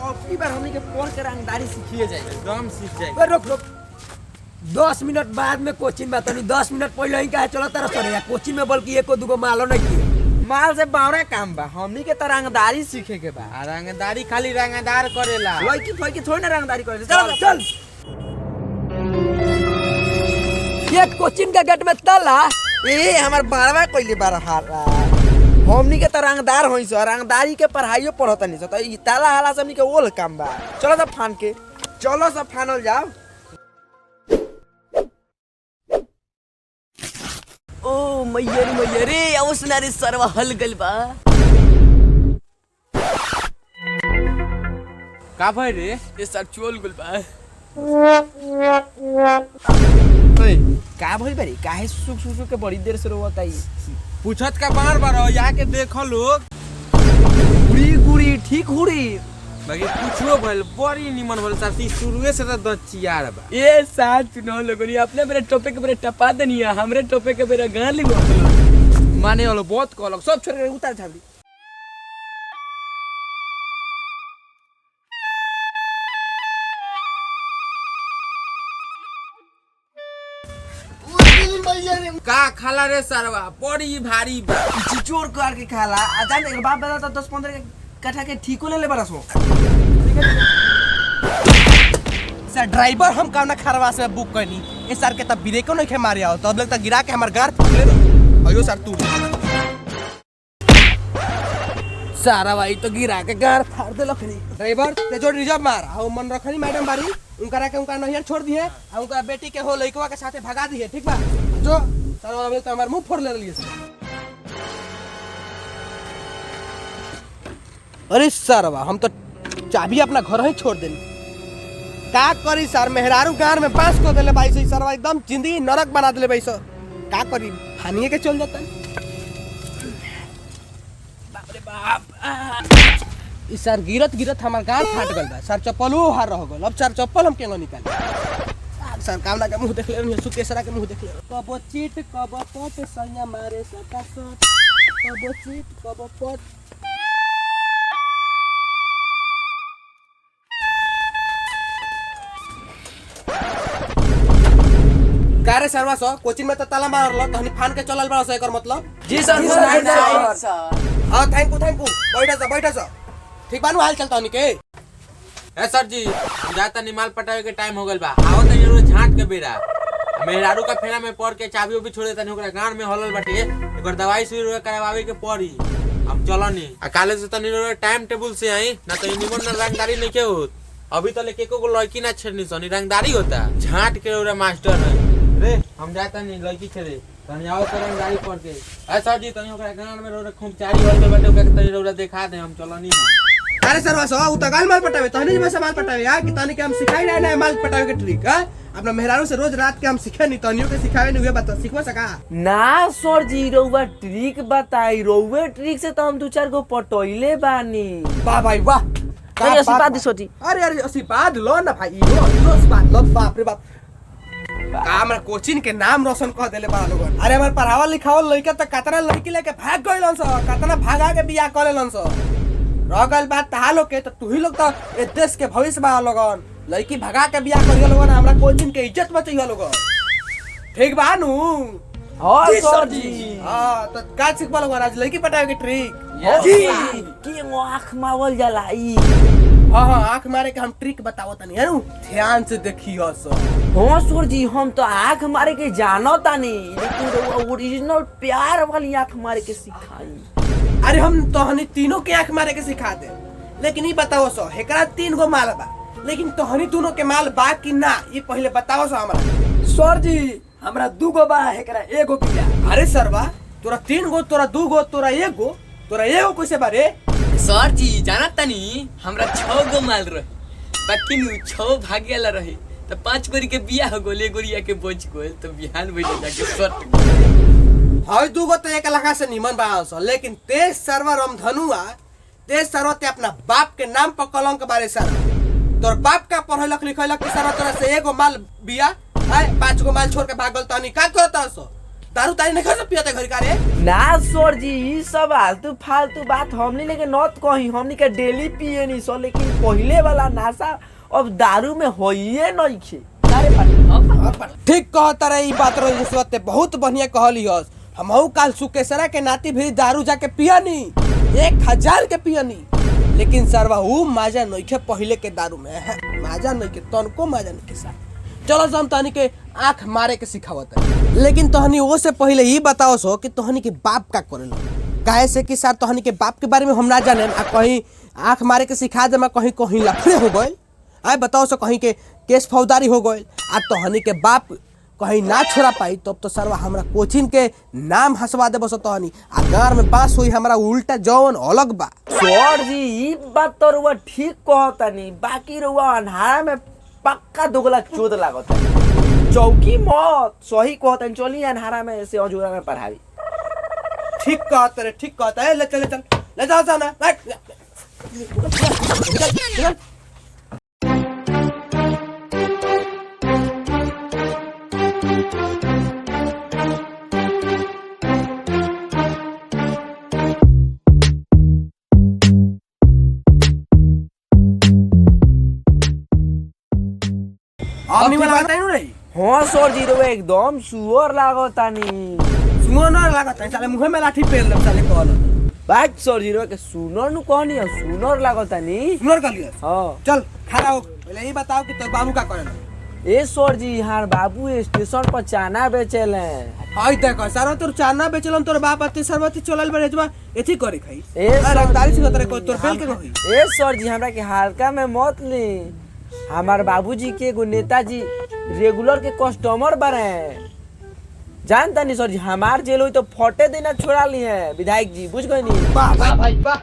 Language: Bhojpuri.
अब की बार हमनी के पढ़ के रंगदारी सीखिए जाए, एकदम सीख जाए। रुक रुक 10 मिनट बाद में कोचिंग में तनी 10 मिनट पहले ही कहे चलो तारा सर कोचिंग में बल्कि एको दुगो मालो नहीं की माल से बावरा काम बा, हमनी के तो रंगदारी सीखे के बा। रंगदारी खाली रंगदार करेला, लड़की फड़की थोड़ी ना रंगदारी करेला। चल चल ये कोचिंग के गेट में ताला ए हमार बारवा कइले बार हारा हमनी के तो रंगदार होई सो, रंगदारी के पढ़ाइयो पढ़तनी सो, तो ई ताला हाला से हमनी के ओल काम बा। चलो सब फान के, चलो सब फानल जाओ। ओ मैयरे औसनारे सरवा हल गल बा। का भई रे? ये सर चोल गल बा। ओए का भई बारी? काहे सुसुक सुसुक के बड़ी देर से रोवत आई? पूछत का बार बार हो, या के देखो लोग। गुड़ी गुड़ी ठीक हुड़ी बाकी कुछो भइल बड़ी निमन भइल सर, ती शुरुए से तो दचियार बा। ये साथ चुनाव लोगनी अपने मेरे टोपे के मेरे टपा दनिया, हमरे टोपे के मेरे गाली गो माने वाला बहुत कहलक, सब छोड़ के उतार छाबी। का खाला रे सरवा? बड़ी भारी बा, चिचोर कर के खाला। आ जान एक बाप बता 10-15 कट्ठा के ठीको ले बड़ा सो। सर ड्राइवर हम कामना खरवा से बुक करनी ए सर के तब ब्रेको नहीं खे मारे आओ तब लग तक गिरा के हमार गार फूट ले दो। अयो सर तू सारा भाई तो गिरा के गार फाड़ दे लखनी। ड्राइवर ते जो रिजर्व मार आओ मन रखनी मैडम बारी उनका के उनका नहियर छोड़ दिए आ उनका बेटी के हो लइकवा के साथे भगा दिए, ठीक बा? जो सर हम तो हमार मुंह फोड़ ले लिए सर। अरे सरवा हम तो चाबी अपना घर ही छोड़ देनी। का करी सर मेहरारू गार में बांस को देले भाई से सरवा एकदम जिंदगी नरक बना देले भाई सर। का करी हानिए के चल जाता बाप रे बाप। ई सर गिरत गिरत हमार गार फाट गल बा सर, चप्पलो हार रह गल। अब सर चप्पल हम केंगो निकाल सर कामना के मुंह देख ले, सुकेसरा के मुंह देख ले। कबो चीट कबो पट सैया मारे सटा सट, कबो चीट कबो पट। कारे सरवा सो कोचिंग में तो ताला मारल तहनी फान के चलल बड़ा सो एकर मतलब? जी सर सर। हां थैंक यू बैठा सो ठीक बानू हाल चलता हनी के। ए सर जी जाता निमाल पटावे के टाइम हो गइल बा, आओ तनी रोज झांट के बेरा। मेहरारू का फेरा में पड़ के चाबी भी छोड़ देता नहीं, ओकरा गांड में हलल बाटे, एकर दवाई सुई करवावे के पड़ी। अब चलो नी आ काले से तनी रोज टाइम टेबल से आई ना तो निमन ना रंगदारी नहीं के होत। अभी तो लेके को लड़की ना छेड़नी सनी रंगदारी होता झांट के रोरा मास्टर है रे। हम जाता नहीं लड़की छेड़े तनी आओ तो रंगदारी पड़ के। ए सर जी तनी ओकरा गांड में रोरा खूब चारी होल बाटे, ओकरा तनी रोरा दिखा दे, हम चलो नी। अरे सरवा सो उ तगाल माल पटावे तहनी में से माल पटावे यार कि तहनी के हम सिखाई ना माल पटावे के ट्रिक है अपना मेहरारू से रोज रात के हम सीखे नहीं तहनियों के सिखावे नहीं हुए बता सिखवा सका ना सर जी रउवा ट्रिक बताई, रउवे ट्रिक से तो हम 2-4 गो पटोइले बानी। वाह भाई वाह। अरे आशीर्वाद दी सोची। अरे आशीर्वाद लो ना भाई, लो आशीर्वाद लो। बाप रे बाप का हमरा कोचिंग के नाम रोशन कर देले बा लोगन। अरे हमर पढ़ावल लिखावल लइका त कतना लड़की लेके भाग गइलन स, कतना भागा के बियाह करेलन स। रह गइल बात तहा लोग के, तो तू ही लोग तो ए देश के भविष्य बा लोगन। लड़की भगा के बियाह करियो लोगन, हमरा कोचिंग के इज्जत बचइयो लोगन, ठीक बा नु? हां सर जी। हां तो का सिखबा लोगन आज लड़की पटावे के ट्रिक जी के आँख मावल जाला ई। हाँ हाँ आँख मारे के हम ट्रिक बताओ तनी है नु, ध्यान से देखियो सर। हाँ सर जी हम तो आँख मारे के जानो तानी, लेकिन ओरिजिनल प्यार वाली आँख मारे के सिखाई। अरे हम तोहनी तीनों के आँख मारे के सिखा दे, लेकिन ये बताओ सो हेकरा 3 गो माल बा, लेकिन तोहनी दोनों के माल बा कि ना ये पहले बताओ सो हमरा। सर जी हमरा 2 गो बा हेकरा 1 गो बिया। अरे सरवा तोरा 3 गो तोरा 2 गो तोरा 1 गो तोरा 1 गो कैसे बारे? सर जी जाना तानी हमरा 6 गो माल रहे, बाकी नु 6 भागेला रहे, तो 5 गोरी के बिया हो गोले गोरिया के बच गए, तो बिहान बैठे जाके सट हाय 2 गो तो 1 लाख से निमन बा सो, लेकिन तेज सरवा रामधनुआ तेज सरवा ते अपना बाप के नाम पर कलंक बारे सर। तोर बाप का पढ़लक लिखलक कि सरवा तोरा से 1 गो माल बिया है 5 गो माल छोड़ के भागल तनी का करता सो? दारू तारी नहीं खा पियते घर का रे। ना सर जी ई सब आलतू फालतू बात हमनी लेके नत कही, हमनी के डेली पिए नी सो, लेकिन पहले वाला नशा अब दारू में होइए नहीं खे। ठीक कहता रे, ई बात रो रिश्वत बहुत बढ़िया कहली हस। हमहू काल सुकेसरा के नाती भी दारू जाके पियनी 1000 के पियनी, लेकिन सरवा ऊ माजा नइखे पहिले के दारू में माजा नइखे, तनको माजा नइखे साहब। चलो हम तहनी के आंख मारे के सिखावत है, लेकिन तहनी वो से पहले ही बताओ सो कि तहनी के बाप का करेलो। काहे से कि सर तहनी के बाप के बारे में हम ना जाने, आ कहीं आंख मारे के सिखा दे, कहीं कहीं लफड़े हो गए। आए बताओ सो कहीं के केस फौजदारी हो गए, आ तहनी के बाप कहीं ना छोड़ा पाई तब तो सरवा हमरा कोचिंग के नाम हंसवा दे बस तहनी, आ गार में बास हुई हमरा उल्टा जौन अलग बा। सर जी ई बात तो रुआ ठीक कहतानी, बाकी रुआ अन्हारा में पक्का दुगला चोद लागत है। चौकी मत सही कहतानी, चली अन्हारा में ऐसे अजूरा में पढ़ाई। ठीक कहता रे, ठीक कहता है। ले चल ले जाओ जाना। चल अपनी वाला बताई नु रे। हाँ सर जी रुआ एकदम सुअर लागतानी। सुनो ना लागत है साले, मुंह में लाठी पेल ले साले कहल। बात सर जी रुआ के सुनर नु कहनी है, सुनर लागतानी। सुनर कर लिया। हाँ चल खड़ा हो, पहले ही बताओ कि तो बाबू का करेला। ए सर जी यहाँ बाबू स्टेशन पर चाना बेचेले। आई देखो सारा तोर चाना बेचलन, तोर बाप अति सरबती चलल बड़े जबा एथी करे खाई। ए सर रंगदारी से तोरे को तोर फेल के होई। ए सर जी हमरा के हल्का में मत ली, हमार बाबूजी के एगो नेताजी रेगुलर के कस्टमर बने। जानता नहीं सर जी, हमार जेल हुई तो फटे देना छोड़ा ली है विधायक जी, बुझ गए नहीं। वाह भाई वाह।